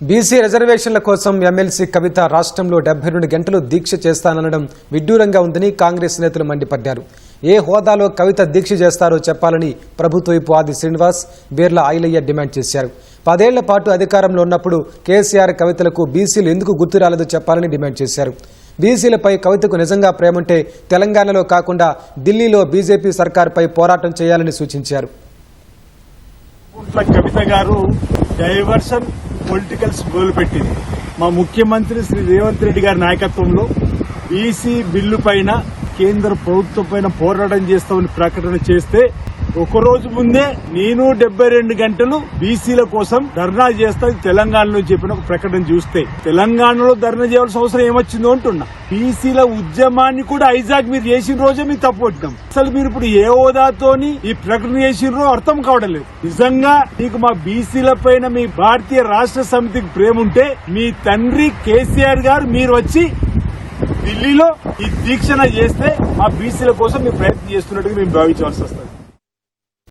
BC రిజర్వేషన్ల కోసం MLC కవిత రాష్ట్రంలో 72 గంటలు దీక్ష చేస్తాననడం విడ్డూరంగా ఉందని కాంగ్రెస్ నేతలు మండిపడ్డారు. ఏ హోదాలో కవిత దీక్ష చేస్తారో చెప్పాలని ప్రభుత్వ వైపు ఆది శ్రీనివాస్, బీర్ల ఐలయ్య డిమాండ్ చేశారు. 10 ఏళ్ల పాటు అధికారంలో ఉన్నప్పుడు కేసీఆర్ కవితలకు బీసీలు ఎందుకు గుర్తు రాలేదో చెప్పాలని డిమాండ్ చేశారు. బీసీలపై కవితకు నిజంగా ప్రేమంటే తెలంగాణలో కాకుండా ఢిల్లీలో బీజేపీ సర్కార్పై పోరాటం చేయాలని సూచించారు. కవిత గారు డైవర్షన్ పొలిటికల్స్ మొదలుపెట్టింది. మా ముఖ్యమంత్రి శ్రీ రేవంత్ రెడ్డి గారి నాయకత్వంలో బీసీ బిల్లు పైన కేంద్ర ప్రభుత్వం పైన పోరాటం చేస్తామని ప్రకటన చేస్తే ఒకరోజు ముందే నేను 72 గంటలు బీసీల కోసం ధర్నా చేస్తా తెలంగాణలో చెప్పిన ఒక ప్రకటన చూస్తే తెలంగాణలో ధర్నా చేయాల్సిన అవసరం ఏమొచ్చిందో అంటున్నా. బీసీల ఉద్యమాన్ని కూడా హైజాక్ మీరు చేసిన రోజే మీరు తప్పుపట్టినాం. అసలు మీరు ఇప్పుడు ఏ హోదాతోని ఈ ప్రకటన చేసినో అర్థం కావడం లేదు. నిజంగా మీకు మా బీసీల పైన మీ భారతీయ రాష్ట్ర సమితికి ప్రేమ ఉంటే మీ తండ్రి కేసీఆర్ గారు మీరు వచ్చి ఢిల్లీలో ఈ దీక్షణ చేస్తే మా బీసీల కోసం మీరు ప్రయత్నం చేస్తున్నట్టుగా మేము భావించవలసి వస్తుంది.